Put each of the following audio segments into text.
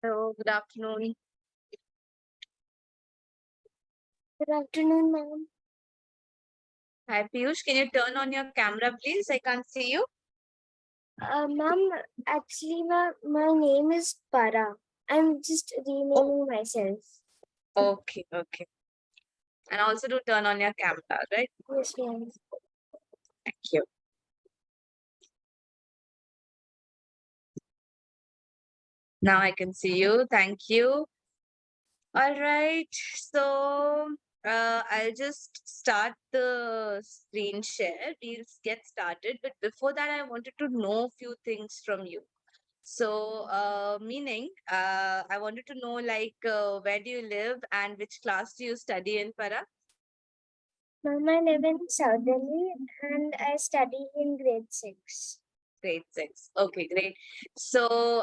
Hello, good afternoon. Good afternoon, ma'am. Hi, Piyush. Can you turn on your camera, please? I can't see you. Ma'am, actually, my name is Para. I'm just Oh, renaming myself. okay, okay. And also to turn on your camera, right? Yes, ma'am. Thank you. Now I can see you. Thank you. All right. So I'll just start the screen share. We'll get started. But before that, I wanted to know a few things from you. So, I wanted to know where do you live and which class do you study in, Para? Ma'am, I live in South Delhi and I study in grade 6. Grade six. Okay, great. So,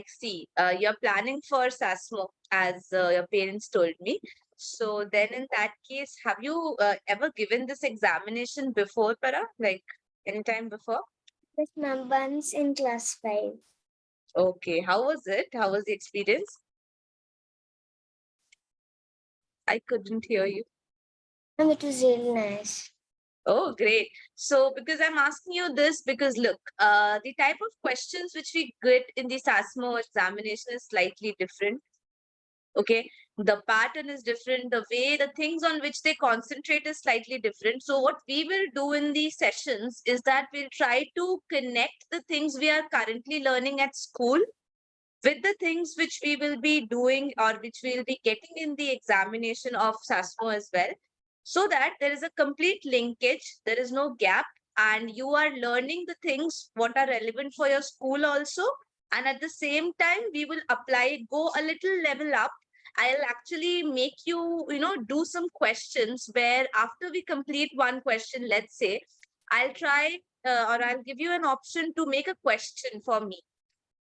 see, you're planning for SASMO as your parents told me. So then, in that case, have you ever given this examination before, Para? Like anytime before? Yes, ma'am, once in class 5. Okay. How was it? How was the experience? I couldn't hear you. And it was really nice. Oh, great. So, because I'm asking you this, because look, the type of questions which we get in the SASMO examination is slightly different. Okay. The pattern is different. The way, the things on which they concentrate is slightly different. So, what we will do in these sessions is that we'll try to connect the things we are currently learning at school with the things which we will be doing or which we will be getting in the examination of SASMO as well, so that there is a complete linkage, there is no gap, and you are learning the things what are relevant for your school also. And at the same time, we will apply, go a little level up. I'll actually make you, do some questions where after we complete one question, let's say, I'll try or I'll give you an option to make a question for me.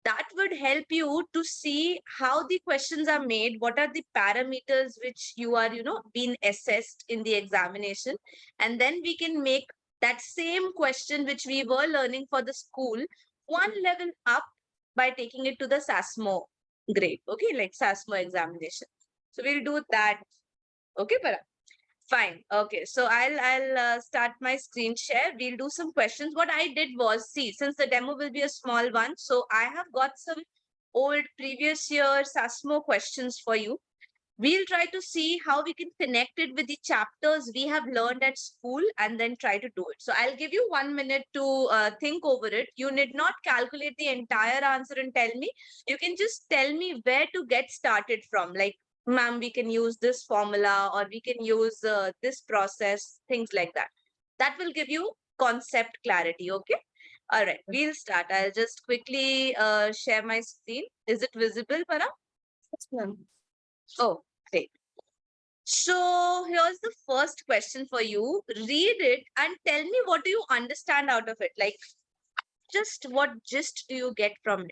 That would help you to see how the questions are made, what are the parameters which you are being assessed in the examination, and then we can make that same question which we were learning for the school one level up by taking it to the SASMO grade. Okay, like SASMO examination. So we'll do that. Okay, Para? Fine. Okay. So I'll start my screen share. We'll do some questions. What I did was, see, since the demo will be a small one, so I have got some old previous year SASMO questions for you. We'll try to see how we can connect it with the chapters we have learned at school and then try to do it. So I'll give you 1 minute to think over it. You need not calculate the entire answer and tell me. You can just tell me where to get started from. Like, ma'am, we can use this formula or we can use this process, things like that. That will give you concept clarity. Okay. All right, we'll start. I'll just quickly share my screen. Is it visible, Para? Yes, ma'am. Oh, great. So here's the first question for you. Read it and tell me what do you understand out of it? Like, just what gist do you get from it?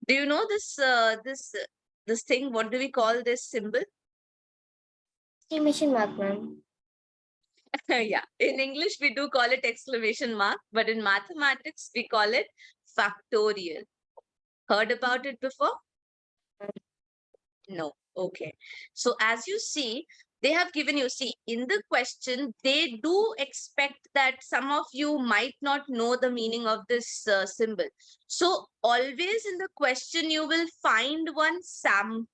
Do you know this thing? What do we call this symbol? Exclamation mark, ma'am. Yeah, in English we do call it exclamation mark, but in mathematics we call it factorial. Heard about it before? No. Okay. So as you see, they have given you, see, in the question, they do expect that some of you might not know the meaning of this symbol. So always in the question, you will find one sample.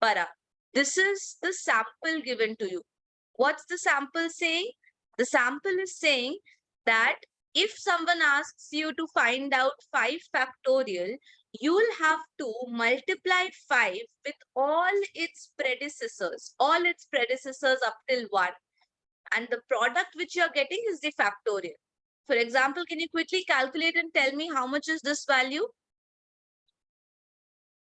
Para. This is the sample given to you. What's the sample saying? The sample is saying that if someone asks you to find out 5 factorial, you will have to multiply 5 with all its predecessors up till 1. And the product which you are getting is the factorial. For example, can you quickly calculate and tell me how much is this value?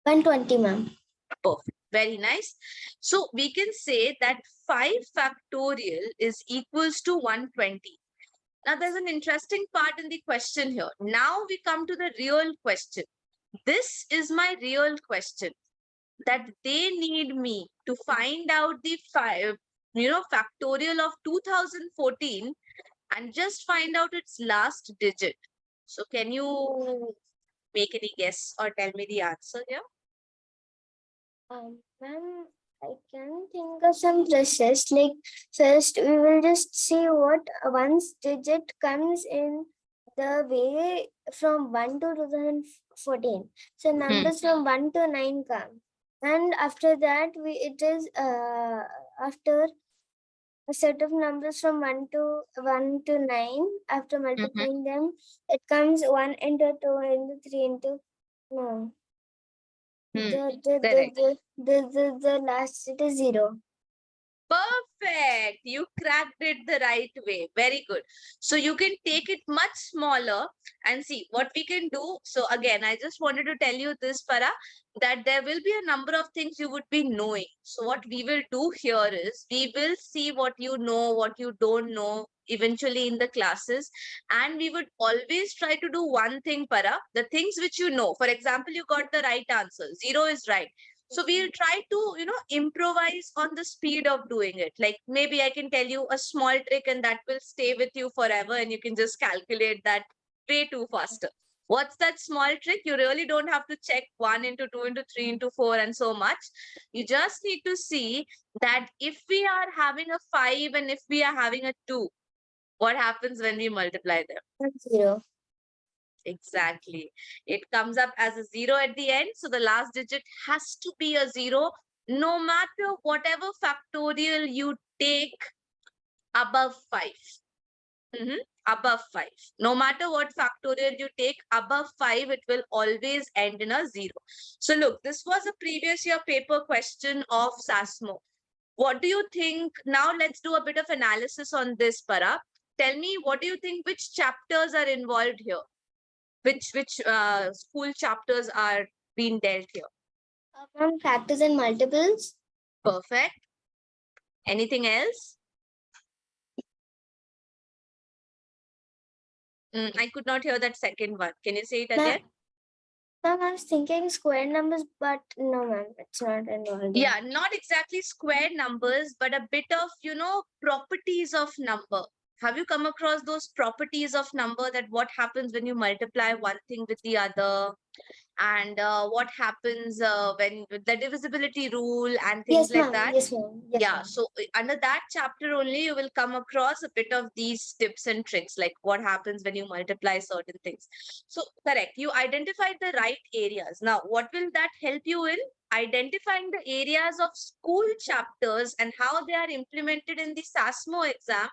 120, ma'am. Perfect. Very nice. So we can say that 5 factorial is equals to 120. Now there's an interesting part in the question here. Now we come to the real question. This is my real question, that they need me to find out the factorial of 2014 and just find out its last digit. So can you make any guess or tell me the answer here? Ma'am, I can think of some process. Like first, we will just see what once digit comes in the way from 1 to 2014. So numbers from 1 to 9 come, and after that, we it is after a set of numbers from 1 to 9. After multiplying them, it comes 1 into 2 into 3 into no. Hmm. The the the Correct. the last it is 0. Perfect. You cracked it the right way. Very good. So you can take it much smaller and see what we can do. So again, I just wanted to tell you this, Farah, that there will be a number of things you would be knowing. So what we will do here is we will see what you know, what you don't know eventually in the classes. And we would always try to do one thing, Para, the things which you know. For example, you got the right answer. Zero is right. So we'll try to, improvise on the speed of doing it. Like maybe I can tell you a small trick and that will stay with you forever and you can just calculate that way too faster. What's that small trick? You really don't have to check 1 into 2 into 3 into 4 and so much. You just need to see that if we are having a 5 and if we are having a 2, what happens when we multiply them? 0. Exactly. It comes up as a 0 at the end. So the last digit has to be a 0, no matter whatever factorial you take above 5. Mhm. Above 5. No matter what factorial you take above 5, it will always end in a 0. So look, this was a previous year paper question of SASMO. What do you think? Now let's do a bit of analysis on this, Para. Tell me, what do you think? Which chapters are involved here? Which school chapters are being dealt here? From factors and multiples. Perfect. Anything else? I could not hear that second one. Can you say it Ma'am, again? ma'am, I was thinking square numbers, but no, ma'am, it's not involved. Yeah, not exactly square numbers, but a bit of, properties of number. Have you come across those properties of number, that what happens when you multiply one thing with the other? And what happens when with the divisibility rule and things Yes, like ma'am. that? Yes, ma'am. Yes, Yeah, ma'am. so under that chapter only you will come across a bit of these tips and tricks, like what happens when you multiply certain things. So correct, you identified the right areas. Now what will that help you in? Identifying the areas of school chapters and how they are implemented in the SASMO exam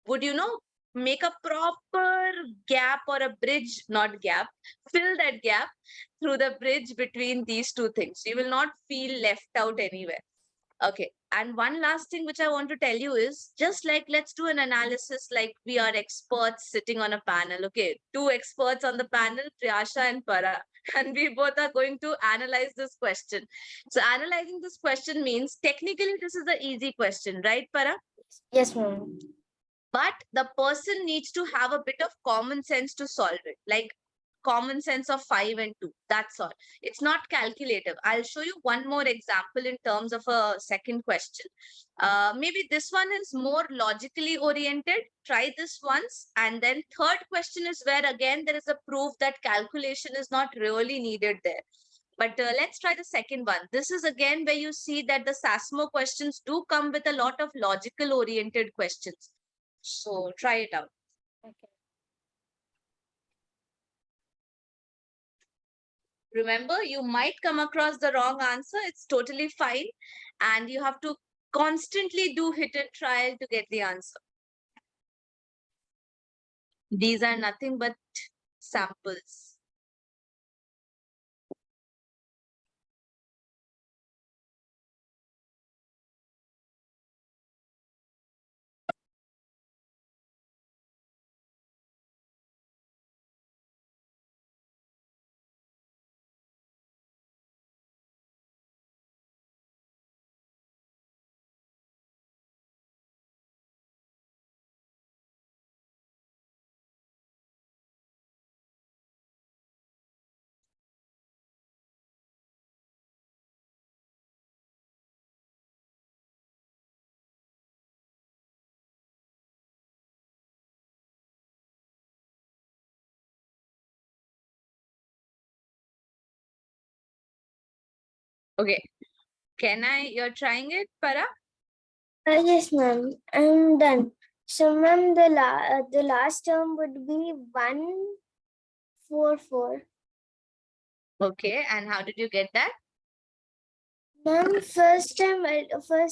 would, make a proper gap or a bridge, not gap, fill that gap through the bridge between these two things. You will not feel left out anywhere. Okay. And one last thing which I want to tell you is, just like, let's do an analysis like we are experts sitting on a panel. Okay. Two experts on the panel, Priyasha and Para. And we both are going to analyze this question. So analyzing this question means technically this is the easy question, right, Para? Yes, ma'am. But the person needs to have a bit of common sense to solve it, like common sense of 5 and 2. That's all. It's not calculative. I'll show you one more example in terms of a second question. Maybe this one is more logically oriented. Try this once. And then third question is where again there is a proof that calculation is not really needed there. But let's try the second one. This is again where you see that the SASMO questions do come with a lot of logical oriented questions. So try it out. Okay. Remember, you might come across the wrong answer. It's totally fine. And you have to constantly do hit and trial to get the answer. These are nothing but samples. Okay. You're trying it, Para? Yes, ma'am. I'm done. So, ma'am, the last term would be 144. Okay. And how did you get that? Ma'am, first time I saw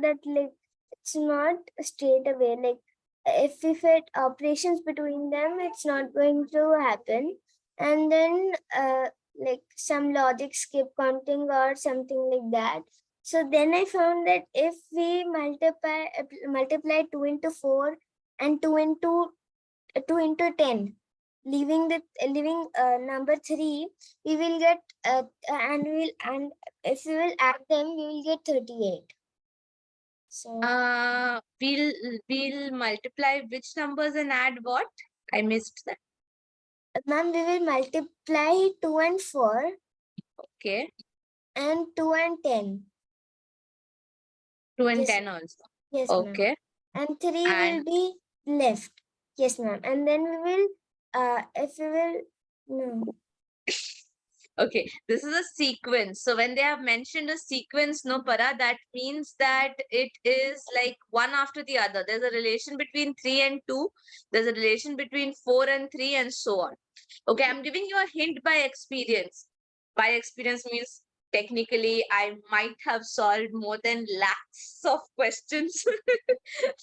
that like it's not straight away. Like if it operations between them, it's not going to happen. And then like some logic skip counting or something like that. So then I found that if we multiply 2 into 4 and 2 into 10, leaving number 3, we will get and if we will add them, we will get 38. So We'll multiply which numbers and add what? I missed that. ma'am, we will multiply 2 and 4 Okay. and 2 and 10. 2 and Yes, 10 also. yes, ma'am. Okay. And 3 will And be left. Yes, ma'am. And then we will if we will no. okay, this is a sequence. So when they have mentioned a sequence, no para, that means that it is like one after the other. There's a relation between 3 and 2. There's a relation between 4 and 3 and so on. Okay, I'm giving you a hint by experience. By experience means technically I might have solved more than lakhs of questions.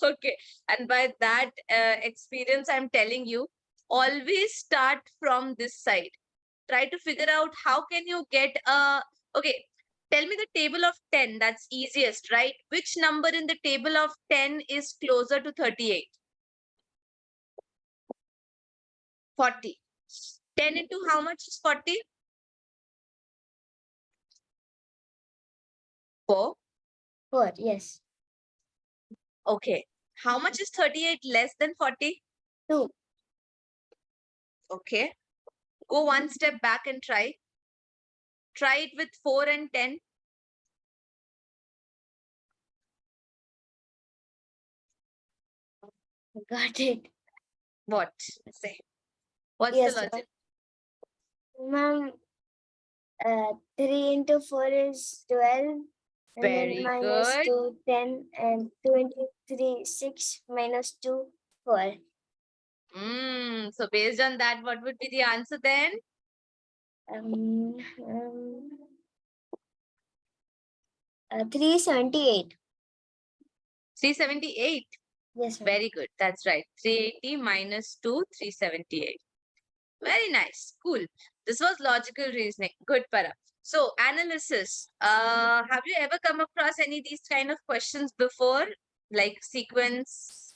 Okay, and by that experience, I'm telling you, always start from this side. Try to figure out how can you get a, okay, tell me the table of 10. That's easiest, right? Which number in the table of 10 is closer to 38? 40. 10 into how much is 40? 4. 4, yes. Okay. How much is 38 less than 40? 2. Okay. Go one step back and try. Try it with 4 and 10. Got it. What? Say. What's the Yes, ma'am. logic? Ma'am, 3 into 4 is 12, and then Very minus good. 2, 10, and 23, 6, minus 2, 4. So based on that, what would be the answer then? Um, um, 378. 378. Yes, ma'am. Very good. That's right. 380 minus 2, 378. Very nice. Cool. This was logical reasoning. Good, Para. So, analysis. Have you ever come across any of these kind of questions before? Like sequence?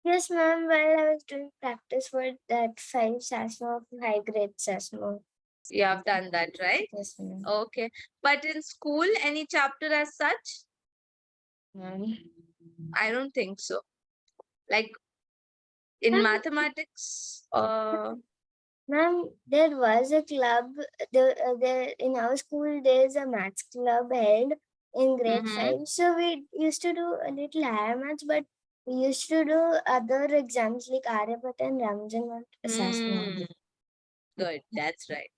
Yes, ma'am. While I was doing practice for that 5 SASMO, high grade SASMO. You have done that, right? Yes, ma'am. Okay. But in school, any chapter as such? Ma'am. I don't think so. Like in Ma'am, mathematics, Ma'am, there was a club. There in our school, there's a maths club held in grade mhm. 5. So we used to do a little higher maths, but we used to do other exams like Aryabhatta and Ramajan Sasma. Good. That's right.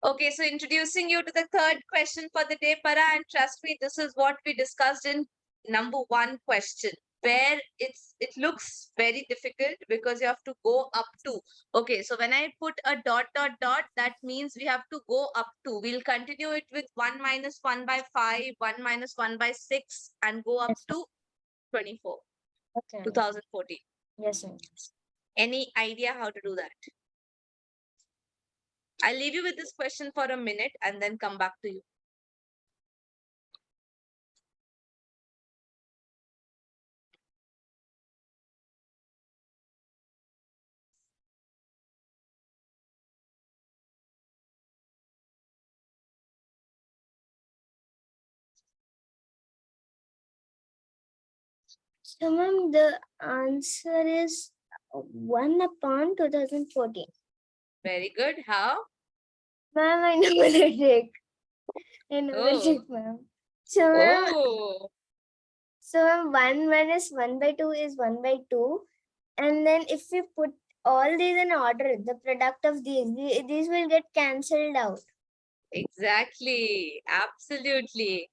Okay, so introducing you to the third question for the day, Para, and trust me, this is what we discussed in number one question, where it looks very difficult because you have to go up to. Okay, so when I put a dot dot dot, that means we have to go up to. We'll continue it with 1 minus 1 by 5, 1 minus 1 by 6, and go up Yes, to 24, okay. 2014. Yes, ma'am. Any idea how to do that? I'll leave you with this question for a minute and then come back to you. So, ma'am, the answer is 1 upon 2014. Very good. How? Ma'am, I know the trick. I know the Oh, trick, ma'am. So, ma'am, oh. so 1 minus 1 by 2 is 1 by 2. And then if we put all these in order, the product of these will get cancelled out. Exactly. Absolutely.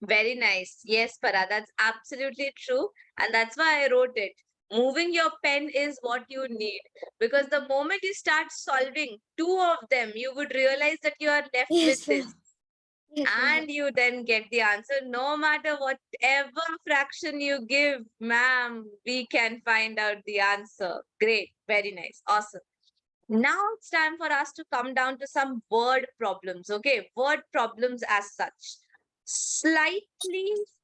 Very nice. Yes, Para, that's absolutely true. And that's why I wrote it. Moving your pen is what you need. Because the moment you start solving two of them, you would realize that you are left with Yes, this. ma'am. Yes, ma'am. And you then get the answer. No matter whatever fraction you give, ma'am, we can find out the answer. Great. Very nice. Awesome. Now it's time for us to come down to some word problems. Okay, word problems as such. Slightly,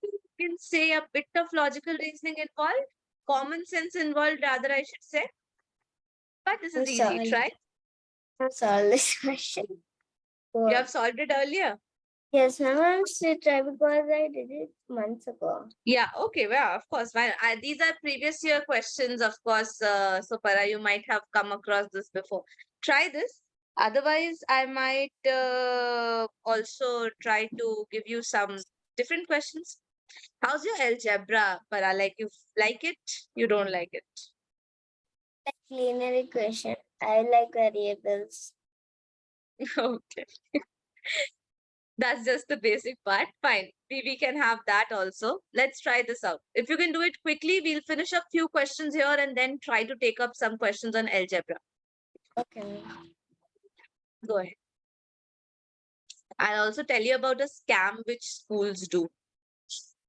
you can say a bit of logical reasoning involved, common sense involved, rather, I should say. But this I'm is easy. sorry. Try. I'm sorry. This question. You Good. have solved it earlier. Yes, ma'am. I'm still try because I did it months ago. Yeah, okay, well, of course. Fine. These are previous year questions, of course. So, Para, you might have come across this before. Try this. Otherwise, I might also try to give you some different questions. How's your algebra, Para? Like, you like it? You don't like it? Like linear equation. I like variables. Okay. That's just the basic part. Fine. We can have that also. Let's try this out. If you can do it quickly, we'll finish up few questions here and then try to take up some questions on algebra. Okay. Go ahead. I'll also tell you about a scam which schools do.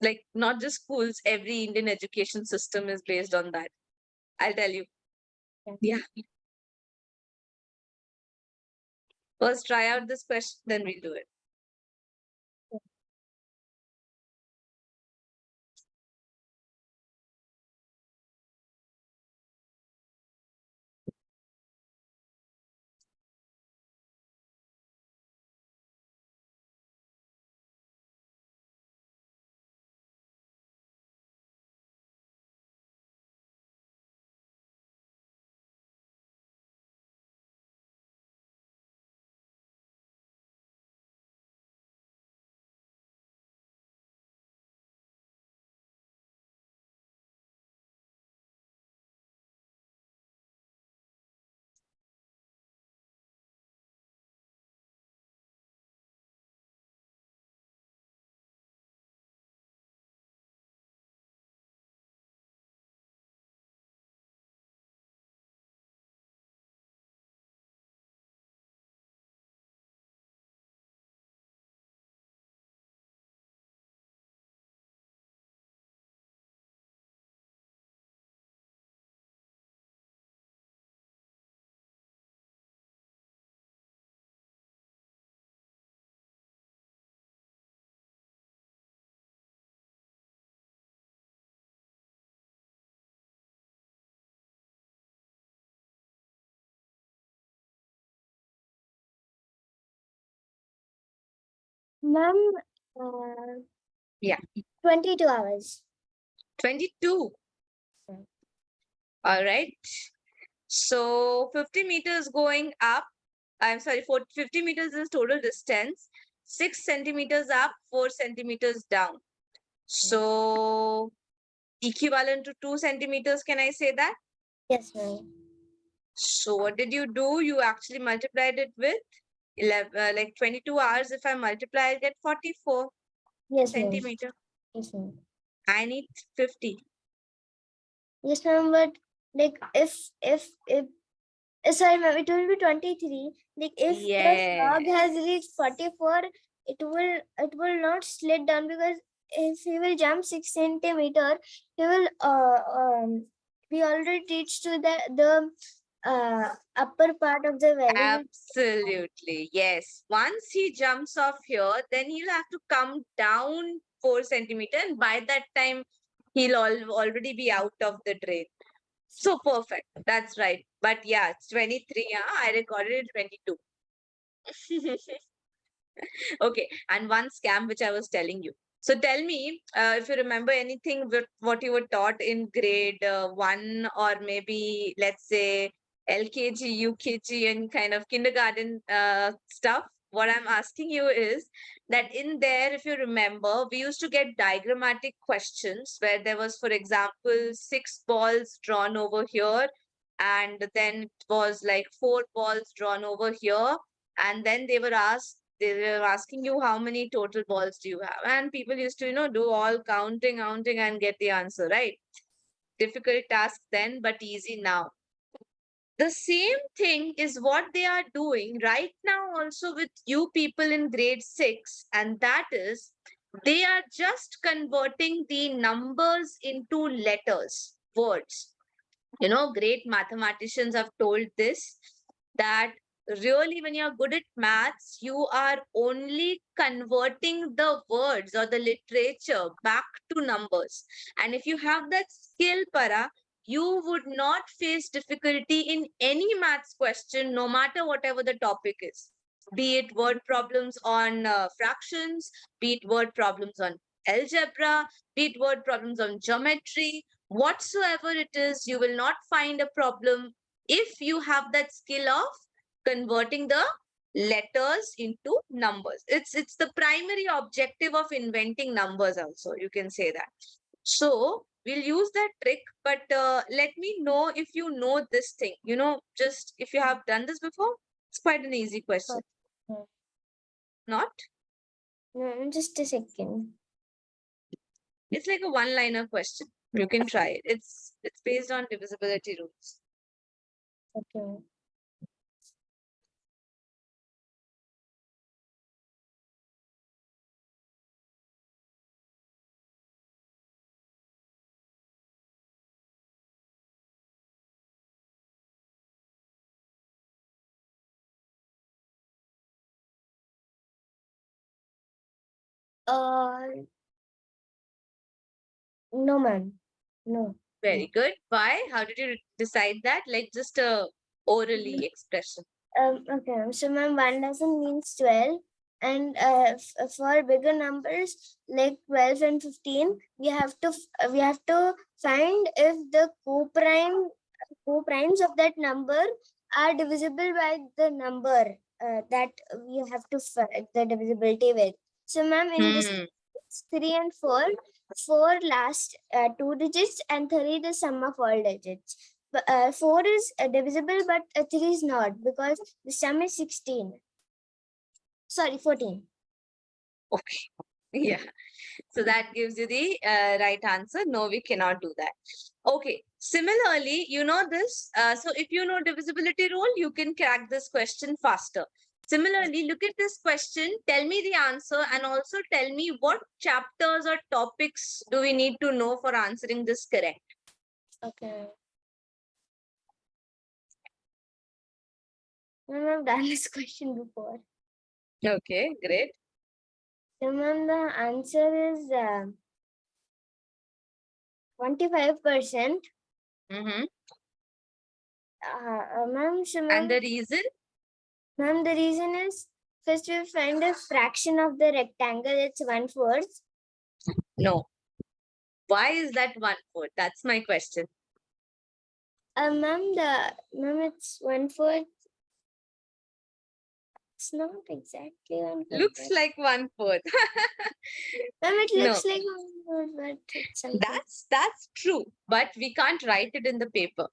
Like, not just schools, every Indian education system is based on that. I'll tell you. Yeah. First, try out this question, then we'll do it. Ma'am, Yeah. 22 hours. 22. Mm. All right. So 50 meters going up. I'm sorry, 50 meters is total distance. 6 centimeters up, 4 centimeters down. So equivalent to 2 centimeters, can I say that? Yes, ma'am. So what did you do? You actually multiplied it with 11, like 22 hours. If I multiply, I get 44 Yes, ma'am. centimeter. Yes, ma'am. I need 50. Yes, ma'am. But like if sorry, ma'am, it will be 23. Like if the frog has Yes. reached 44, it will not slid down because if he will jump 6 centimeter, he will we already reached to the upper part of the valley. Absolutely. Yes. Once he jumps off here, then he'll have to come down 4 centimeter, and by that time, he'll already be out of the drain. So perfect. That's right. But yeah, it's 23. Yeah, I recorded it 22. Okay. And one scam which I was telling you. So tell me if you remember anything with what you were taught in grade one, or maybe let's say LKG, UKG, and kind of kindergarten stuff. What I'm asking you is that in there, if you remember, we used to get diagrammatic questions where there was, for example, 6 balls drawn over here, and then it was like 4 balls drawn over here, and then they were asked They were asking you how many total balls do you have, and people used to, do all counting, and get the answer, right? Difficult task then, but easy now. The same thing is what they are doing right now also with you people in grade 6, and that is they are just converting the numbers into letters, words. Great mathematicians have told this, that really when you're good at maths, you are only converting the words or the literature back to numbers. And if you have that skill, Para, you would not face difficulty in any maths question, no matter whatever the topic is. Be it word problems on fractions, be it word problems on algebra, be it word problems on geometry, whatsoever it is, you will not find a problem if you have that skill of converting the letters into numbers. It's the primary objective of inventing numbers also, you can say that. So we'll use that trick, but let me know if you know this thing, just if you have done this before. It's quite an easy question. No, Not? no, just a second. It's like a one-liner question. You can try it. It's based on divisibility rules. Okay. Uh, no, ma'am. No. Very good. Why? How did you decide that? Like just a orally expression. Okay. So, ma'am, 1 dozen means 12. And for bigger numbers like 12 and 15, we have to find if the co-primes of that number are divisible by the number that we have to find the divisibility with. So, ma'am, in this Hmm. 3 and 4 last 2 digits, and 3 the sum of all digits. But 4 is divisible, but 3 is not, because the sum is 16. Sorry, 14. Okay. Yeah. So that gives you the right answer. No, we cannot do that. Okay. Similarly, you know this. So if you know divisibility rule, you can crack this question faster. Similarly, look at this question. Tell me the answer and also tell me what chapters or topics do we need to know for answering this correct. Okay. Ma'am, I've done this question before. Okay, great. So, ma'am, the answer is 25%. Mm-hmm. Ma'am, so, And ma'am, the reason? ma'am, the reason is first we find the fraction of the rectangle, it's 1/4. No. Why is that 1/4? That's my question. Ma'am, it's 1/4. It's not exactly 1/4. Looks like 1/4. Ma'am, it No, looks like 1/4, but it's something. that's true, but we can't write it in the paper.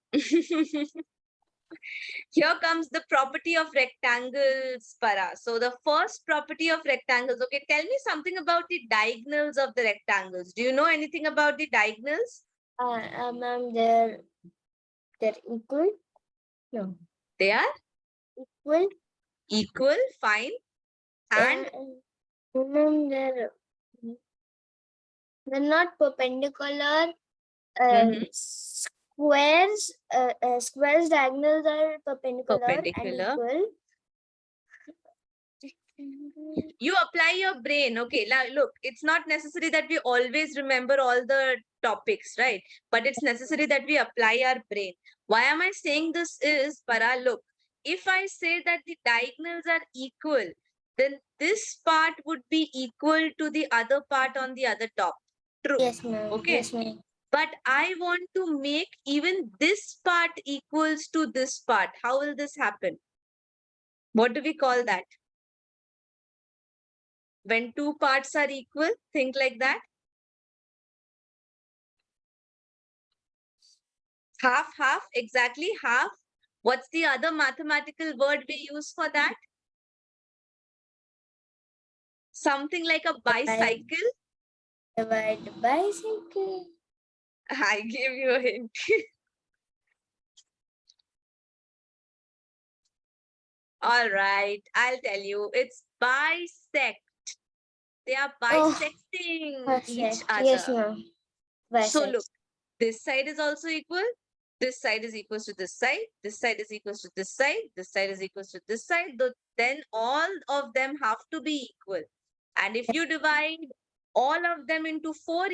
Here comes the property of rectangles, Para. So the first property of rectangles. Okay, tell me something about the diagonals of the rectangles. Do you know anything about the diagonals? Ma'am, they're equal. No, They are equal. equal, fine, and Ma'am, they're not perpendicular. mhm, Squares diagonals are perpendicular and perpendicular. equal. You apply your brain. Okay, look, it's not necessary that we always remember all the topics, right? But it's necessary that we apply our brain. Why am I saying this is, Para, look, if I say that the diagonals are equal, then this part would be equal to the other part on the other top. True. Yes, ma'am. Okay. Yes, ma'am. But I want to make even this part equals to this part. How will this happen? What do we call that? When two parts are equal, think like that. Half, half, exactly half. What's the other mathematical word we use for that? Something like a bicycle. Divide bicycle. I give you a hint. All right, I'll tell you. It's bisect. They are Oh, bisecting each perfect. Yes, other. ma'am. So Bisect. look, this side is also equal. This side is equals to this side. This side is equals to this side. This side is equals to this side. Then all of them have to be equal. And if you divide all of them into 4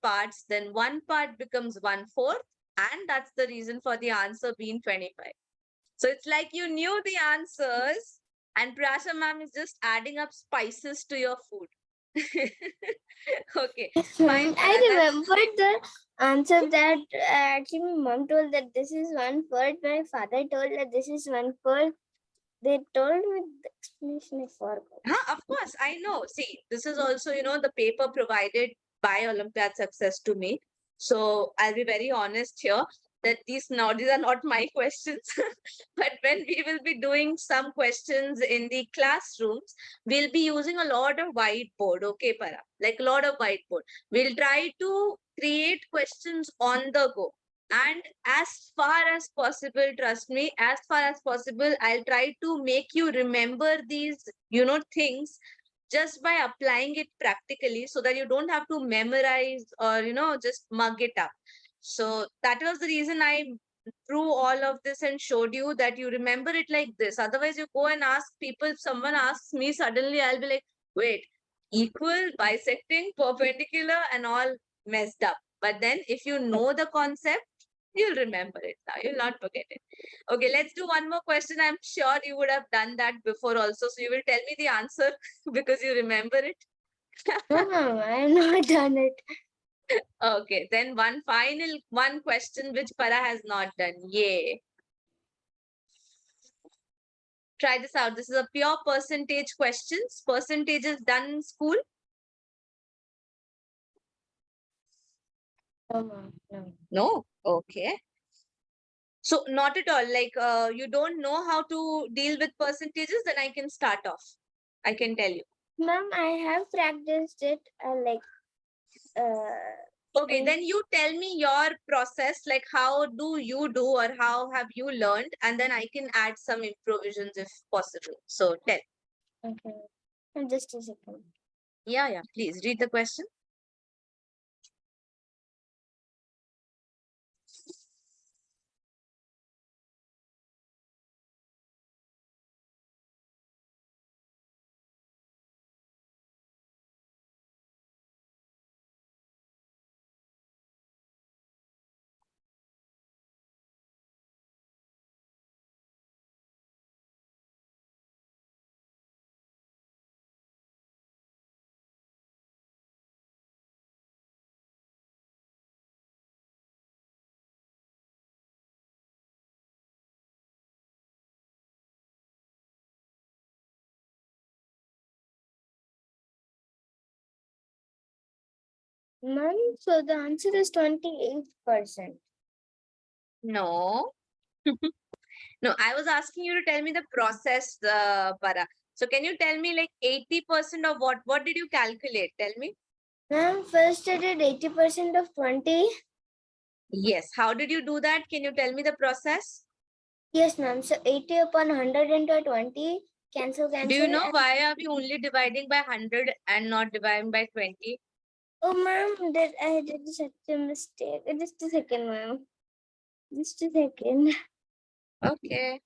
parts, then one part becomes 1/4. And that's the reason for the answer being 25. So it's like you knew the answers, and Prasha ma'am is just adding up spices to your food. Okay, Yes, fine, ma'am. I Para. That's remembered the answer that actually my mom told that this is 1/4. My father told that this is 1/4. They told me the explanation. I forgot. Of course, I know. See, this is also, the paper provided by Olympiad Success to me. So I'll be very honest here that these are not my questions. But when we will be doing some questions in the classrooms, we'll be using a lot of whiteboard. Okay, Para, like a lot of whiteboard. We'll try to create questions on the go. And as far as possible, trust me, as far as possible, I'll try to make you remember these, things just by applying it practically so that you don't have to memorize or, just mug it up. So that was the reason I drew all of this and showed you that you remember it like this. Otherwise, you go and ask people, if someone asks me, suddenly I'll be like, wait, equal, bisecting, perpendicular, and all messed up. But then if you know the concept, you'll remember it now. You'll not forget it. Okay, let's do one more question. I'm sure you would have done that before also. So you will tell me the answer because you remember it. No, ma'am. I have not done it. Okay, then one question which Para has not done. Yay. Try this out. This is a pure percentage questions. Percentages done in school. No, ma'am. No. No. Okay. So not at all. Like you don't know how to deal with percentages, then I can start off. I can tell you. Ma'am, I have practiced it uh, Okay, in then you tell me your process, like how do you do or how have you learned, and then I can add some improvisions if possible. So tell. okay. Just a second. Yeah, yeah. Please read the question. Ma'am, so the answer is 28%. No. No, I was asking you to tell me the process, Para. So can you tell me like 80% of what? What did you calculate? Tell me. Ma'am, first I did 80% of 20. Yes. How did you do that? Can you tell me the process? Yes, ma'am. So 80 upon 100 into 20. Cancel, Do you cancel. know why are we only dividing by 100 and not dividing by 20? Oh, ma'am, I did such a mistake. Just a second, ma'am. Just a second. Okay.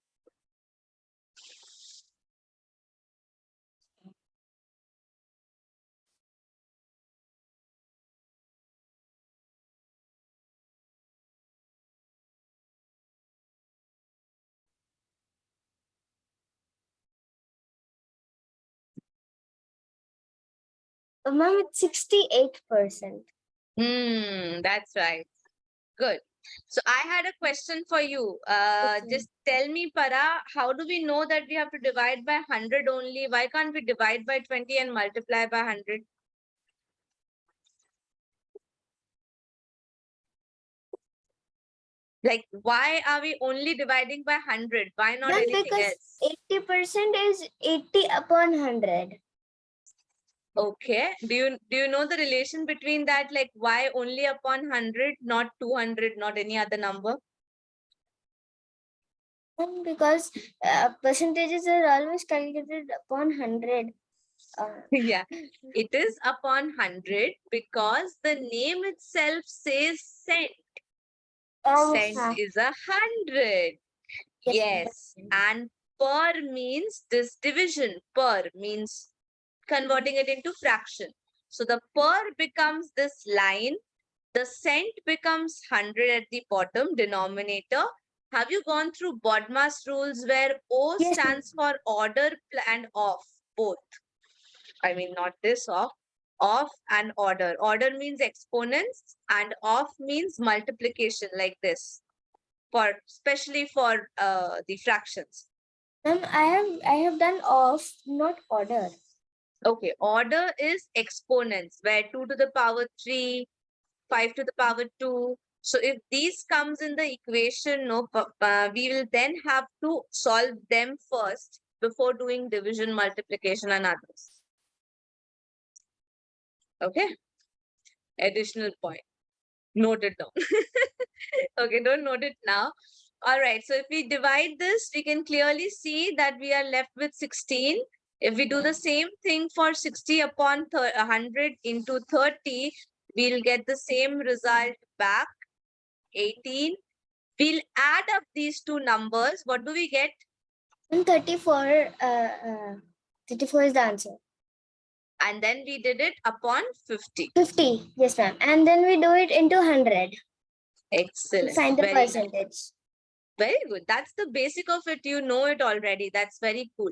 Oh, ma'am, it's 68%. That's right. Good. So I had a question for you. Okay. Just tell me, Para, how do we know that we have to divide by 100 only? Why can't we divide by 20 and multiply by 100? Like, why are we only dividing by 100? Why not Ma'am, anything because else? 80% is 80 upon 100. Okay. Do you know the relation between that? Like why only upon 100, not 200, not any other number? Because percentages are always calculated upon 100. Yeah, it is upon 100 because the name itself says cent. Cent Huh. is 100. Yes. Yes. And per means this division. Per means converting it into fraction. So the per becomes this line. The cent becomes 100 at the bottom denominator. Have you gone through BODMAS rules where O Yes, ma'am. stands for order and off, both? I mean, not this off and order. Order means exponents and off means multiplication like this, for especially for the fractions. Ma'am, I have done off, not order. Okay, order is exponents where 2 to the power 3, 5 to the power 2. So if these comes in the equation, no, we will then have to solve them first before doing division, multiplication and others. Okay, additional point. Note it down. Okay, don't note it now. All right, so if we divide this, we can clearly see that we are left with 16. If we do the same thing for 60 upon 100 into 30, we'll get the same result back, 18. We'll add up these two numbers. What do we get? And 34, 34 is the answer. And then we did it upon 50. 50, yes, ma'am. And then we do it into 100 to Excellent. find the Very good. percentage. Very good. That's the basic of it. You know it already. That's very cool.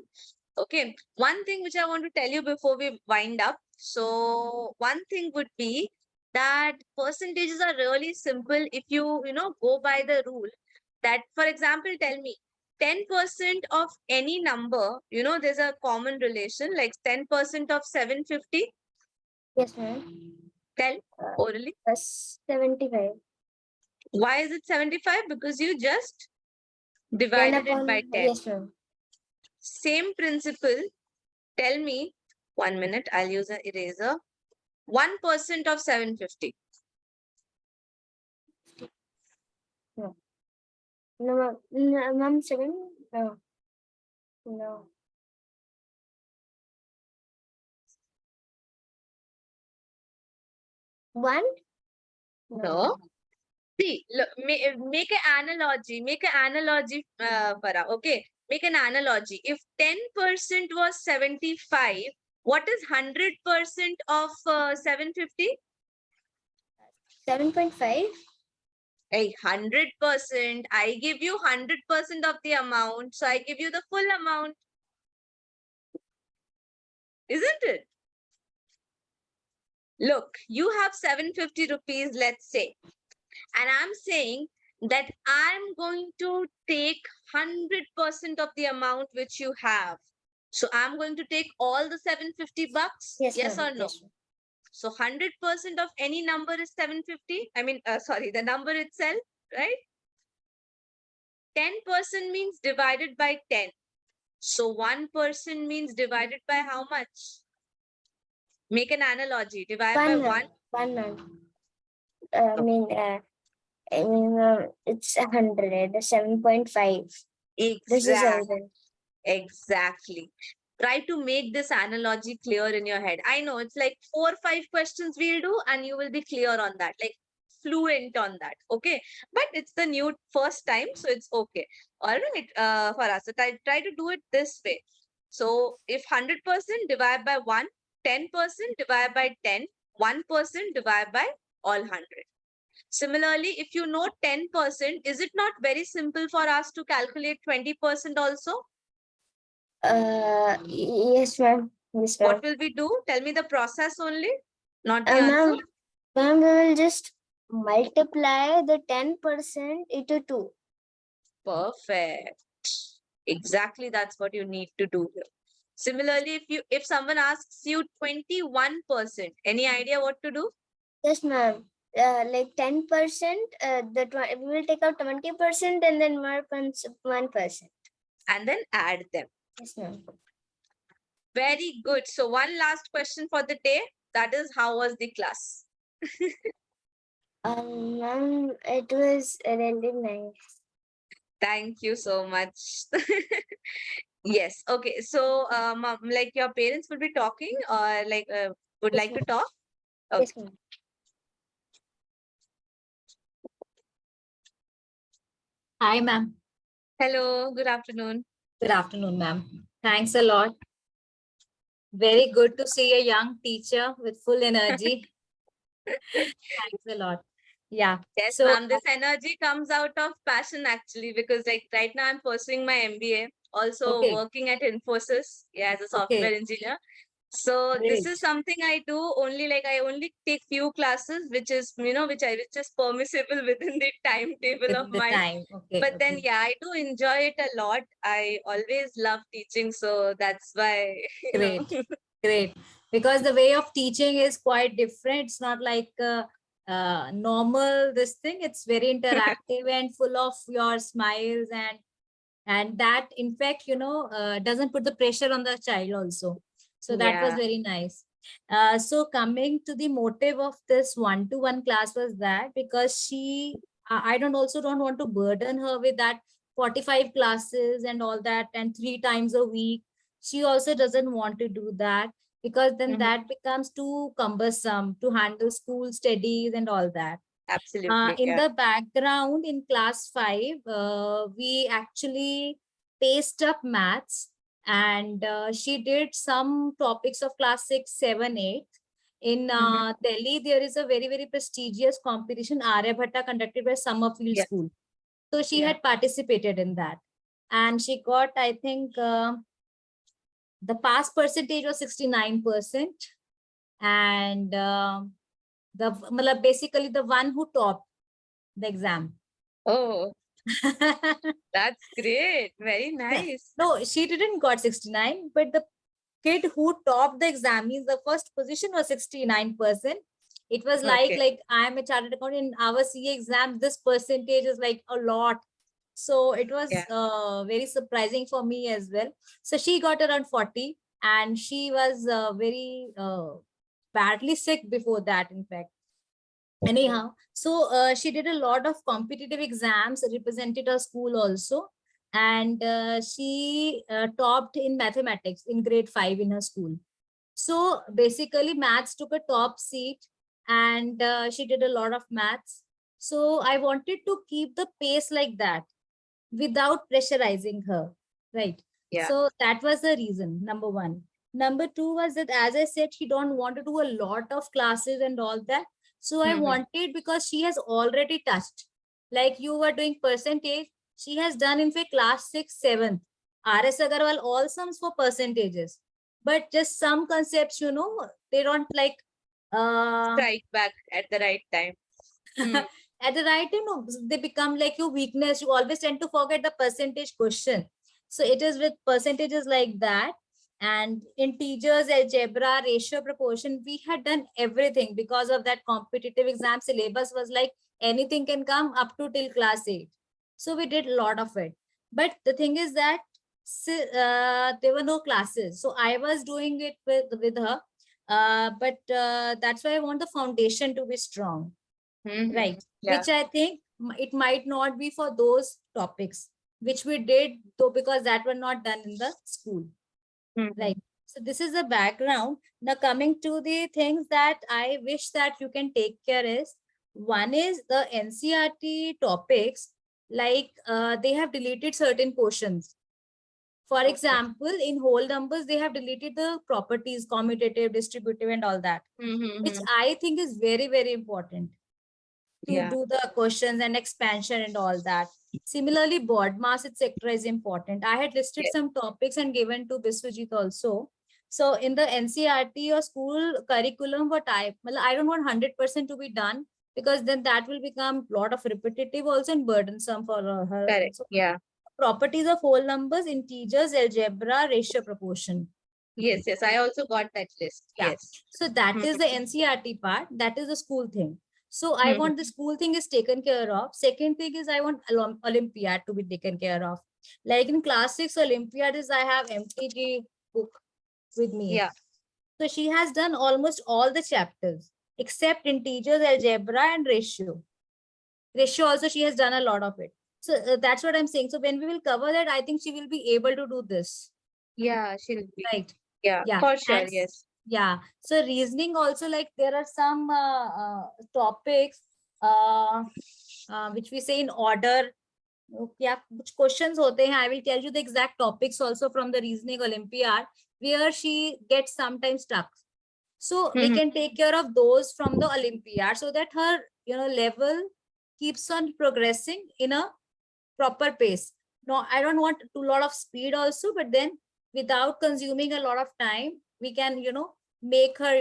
Okay. One thing which I want to tell you before we wind up. So one thing would be that percentages are really simple if you go by the rule that, for example, tell me 10% of any number, there's a common relation like 10% of 750. Yes, ma'am. Tell orally. 75. Why is it 75? Because you just 10 divided it upon, by 10. yes, ma'am. Same principle. Tell me, 1 minute, I'll use an eraser. 1% of 750. No. No, ma'am. No, ma'am, 7? No. No. One? No. See, look, make an analogy. Make an analogy, Farah. Okay. Make an analogy. If 10% was 75, what is 100% of 750? 7.5? Hey, 100%. I give you 100% of the amount. So I give you the full amount. Isn't it? Look, you have 750 rupees, let's say. And I'm saying that I'm going to take 100% of the amount which you have. So I'm going to take all the 750 bucks. Yes ma'am. or no? Yes, ma'am. So 100% of any number is 750. I mean, sorry, the number itself, right? 10% means divided by 10. So 1% means divided by how much? Make an analogy. Divide by 1. 1, ma'am. It's 100, 7.5. This is Exactly. everything. Exactly. Try to make this analogy clear in your head. I know it's like 4 or 5 questions we'll do, and you will be clear on that, like fluent on that. Okay. But it's the new first time, so it's okay. All right, Farah. So try to do it this way. So if 100% divide by 1, 10% divide by 10, 1% divide by all 100. Similarly, if you know 10%, is it not very simple for us to calculate 20% also? Yes, ma'am. Yes, ma'am. What will we do? Tell me the process only, not the answer. Ma'am, we will just multiply the 10% into 2. Perfect. Exactly, that's what you need to do here. Similarly, if someone asks you 21%, any idea what to do? Yes, ma'am. Like 10%, we will take out 20% and then more 1%. And then add them. Yes, ma'am. Very good. So one last question for the day. That is, how was the class? Ma'am, it was really nice. Thank you so much. Yes. Okay. So, like your parents would be talking, or like would Yes, like to ma'am. talk. Okay. Yes, ma'am. Hi, ma'am. Hello. Good afternoon. Good afternoon, ma'am. Thanks a lot. Very good to see a young teacher with full energy. Thanks a lot. Yeah. Yes, So, ma'am. This energy comes out of passion actually, because like right now I'm pursuing my MBA, also okay, working at Infosys, yeah, as a software okay, engineer. So this is great. something I do only, like I only take few classes, which is which is permissible within the timetable of Within the mine. time. Okay, But then okay. yeah, I do enjoy it a lot. I always love teaching, so that's why Great, great. Because the way of teaching is quite different. It's not like normal this thing. It's very interactive and full of your smiles, and that in fact doesn't put the pressure on the child also. So that was Yeah, very nice. So coming to the motive of this one-to-one class was that because I don't want to burden her with that 45 classes and all that and 3 times a week. She also doesn't want to do that, because then mhm, that becomes too cumbersome to handle school studies and all that. absolutely. In Yeah. the background in class 5, we actually paced up maths, and she did some topics of class 6, 7, 8. In Mhm. Delhi, there is a very, very prestigious competition, Aryabhatta, conducted by Summerfield Yeah. School. So she Yeah. had participated in that. And she got, I think, the pass percentage was 69%. And basically the one who topped the exam. Oh, that's great. Very Yeah. nice. No, she didn't got 69, but the kid who topped the exam means the first position was 69%. It was Okay. like I am a chartered accountant in our CA exam, this percentage is like a lot. So it Yeah. was very surprising for me as well. So she got around 40, and she was very badly sick before that, in fact. Okay. Anyhow, so she did a lot of competitive exams, represented her school also, and she topped in mathematics in grade 5 in her school. So basically maths took a top seat, and she did a lot of maths. So I wanted to keep the pace like that without pressurizing her, right? Yeah. So that was the reason, number one. Number two was that, as I said, she don't want to do a lot of classes and all that. So I Mhm. wanted, because she has already touched, like you were doing percentage, she has done in fact class 6, 7. RS Agarwal all sums for percentages, but just some concepts, they don't like uh Strike back at the right time. Hmm. at the right time, no, they become like your weakness. You always tend to forget the percentage question. So it is with percentages like that. And integers, algebra, ratio, proportion, we had done everything. Because of that competitive exam syllabus was like anything can come up to till class 8. So we did a lot of it. But the thing is that there were no classes. So I was doing it with her. But that's why I want the foundation to be strong, Mhm. right? Yeah. Which I think it might not be for those topics which we did, though, because that were not done in the school, Mhm. right? So this is the background. Now coming to the things that I wish that you can take care is, one is the NCRT topics, like they have deleted certain portions. For Okay. example, in whole numbers, they have deleted the properties, commutative, distributive, and all that, which Mhm. I think is very, very important to Yeah. do the questions and expansion and all that. Similarly, board mass, etc. is important. I had listed Yes. some topics and given to Biswajit also. So in the NCRT or school curriculum, well, I don't want 100% to be done, because then that will become a lot of repetitive also and burdensome for her Correct. also. Yeah. Properties of whole numbers, integers, algebra, ratio, proportion. Yes. Yes. I also got that list. Yeah. Yes. So that Mhm. is the NCRT part. That is the school thing. So I Mhm. want the school thing is taken care of. Second thing is I want Olympiad to be taken care of. Like in class 6 Olympiad is I have MTG book. with me. Yeah. So she has done almost all the chapters except integers, algebra, and ratio. Ratio also she has done a lot of it. So that's what I'm saying. So when we will cover that, I think she will be able to do this. Yeah, she'll be. Right. Yeah, Yeah. for sure. And Yes. yeah. So reasoning also, like there are some topics which we say in order. Yeah, which questions hote hain. I will tell you the exact topics also from the reasoning Olympiad where she gets sometimes stuck. So we Mhm. can take care of those from the Olympiad so that her level keeps on progressing in a proper pace. No, I don't want a lot of speed also, but then without consuming a lot of time, we can, make her,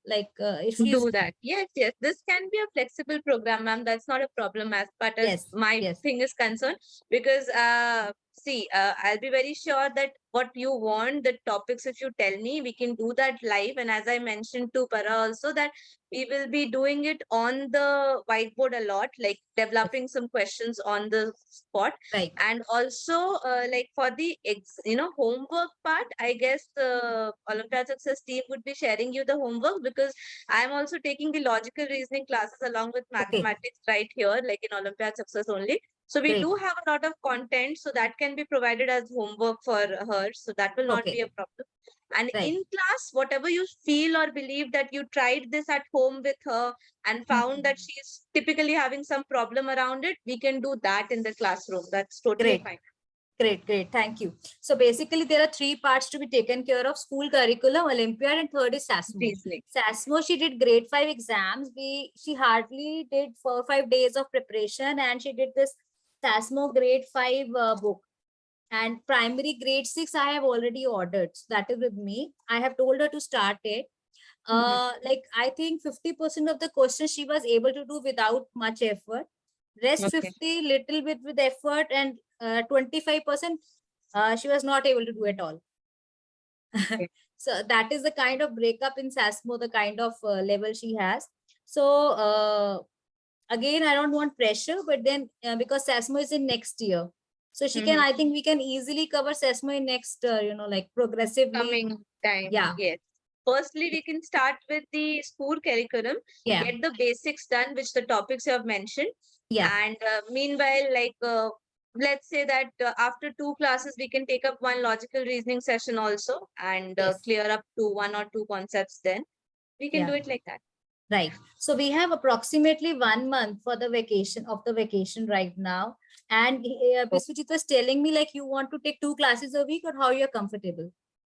like if she's, Do that. Yes, yes. This can be a flexible program, ma'am. That's not a problem as far as yes, my yes, thing is concerned. Because see, I'll be very sure that what you want, the topics, if you tell me, we can do that live. And as I mentioned to Para also, that we will be doing it on the whiteboard a lot, like developing some questions on the spot. right. And also, like for the homework part, I guess the Olympiad Success team would be sharing you the homework, because I'm also taking the logical reasoning classes along with Okay, mathematics right here, like in Olympiad Success only. So we great. do have a lot of content, so that can be provided as homework for her. So that will not be Okay, a problem. And right. in class, whatever you feel or believe that you tried this at home with her and found that Mhm. she's typically having some problem around it, we can do that in the classroom. That's totally Great. fine. Great, great. Thank you. So basically, there are three parts to be taken care of: school curriculum, Olympiad, and third is SASMO. Reasoning. SASMO, she did grade 5 exams. She hardly did 4 or 5 days of preparation, and she did this SASMO grade 5 book. And primary grade 6, I have already ordered. So that is with me. I have told her to start it. Mhm. Like I think 50% of the questions she was able to do without much effort. Rest Okay. 50 little bit with effort, and 25% she was not able to do at all. Okay. So that is the kind of breakup in SASMO, the kind of level she has. So again, I don't want pressure, but then because SASMO is in next year, so she can, Mhm. I think we can easily cover SASMO in next, like progressively. Coming time. Yeah, Yes. Firstly, we can start with the school curriculum, yeah, get the basics done, which the topics you have mentioned. yeah, And meanwhile, like, let's say that after two classes, we can take up one logical reasoning session also and yes, clear up to one or two concepts. Then we can yeah. do it like that. Right. So we have approximately 1 month for the vacation right now. And Biswajit was telling me like you want to take 2 classes a week, or how you're comfortable.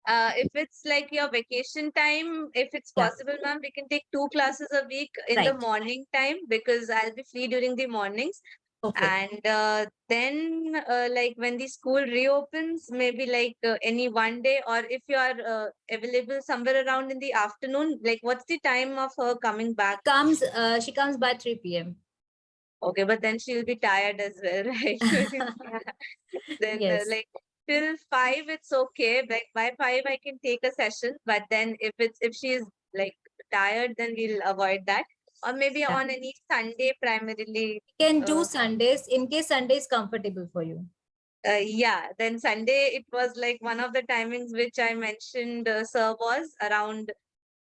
If it's like your vacation time, if it's Yeah. possible, ma'am, we can take two classes a week in the Right. morning time, because I'll be free during the mornings. Okay. And then, like when the school reopens, maybe like any one day, or if you are available somewhere around in the afternoon, like what's the time of her coming back? She comes by 3 p.m. Okay, but then she'll be tired as well, right? Yeah. Then Yes. like till 5, it's okay. Like by 5, I can take a session. But then if she's like tired, then we'll avoid that. Or maybe Yeah. on any Sunday primarily. You can do Uh, Sundays in case Sunday is comfortable for you. yeah, then Sunday it was like one of the timings which I mentioned, sir, was around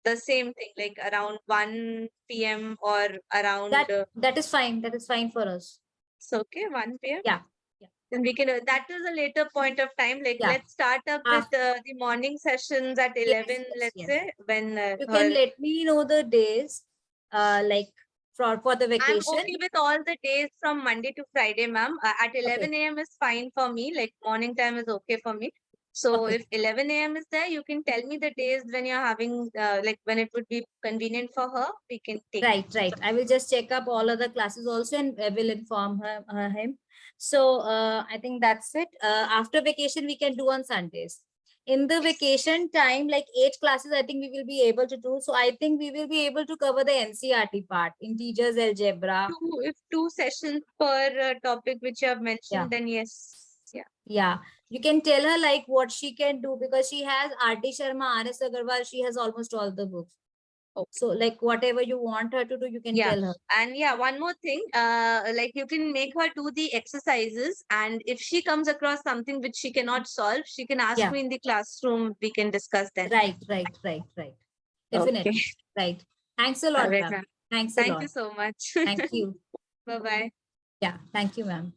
the same thing, like around 1 p.m. or around, That is fine. That is fine for us. it's okay, 1 p.m. Yeah. Yeah. Then we can, that is a later point of time. Like Yeah. let's start up with the morning sessions at Yes. 11, Yes. let's Yes. say, when You can her. let me know the days, like for the I'm vacation. okay with all the days from Monday to Friday, ma'am. At Okay. 11 a.m. is fine for me. Like morning time is okay for me. So Okay. if 11 a.m. is there, you can tell me the days when you're having, like when it would be convenient for her. We can take. Right, right. I will just check up all other classes also, and I will inform him. So I think that's it. After vacation, we can do on Sundays. In the vacation time, like 8 classes, I think we will be able to do. So I think we will be able to cover the NCRT part, integers, algebra. If two sessions per topic which you have Yeah, mentioned, then yes. Yeah. yeah. You can tell her like what she can do, because she has R.D. Sharma, R.S. Agarwal. She has almost all the books. Okay. So like whatever you want her to do, you can Yeah. tell her. And yeah, one more thing, like you can make her do the exercises, and if she comes across something which she cannot solve, she can ask Yeah. me in the classroom. We can discuss then. Right. Okay. Definitely. Right. Thanks a All lot, right, ma'am. ma'am. Thanks a Thank lot. you so much. Thank you. Bye bye. Yeah. Thank you, ma'am.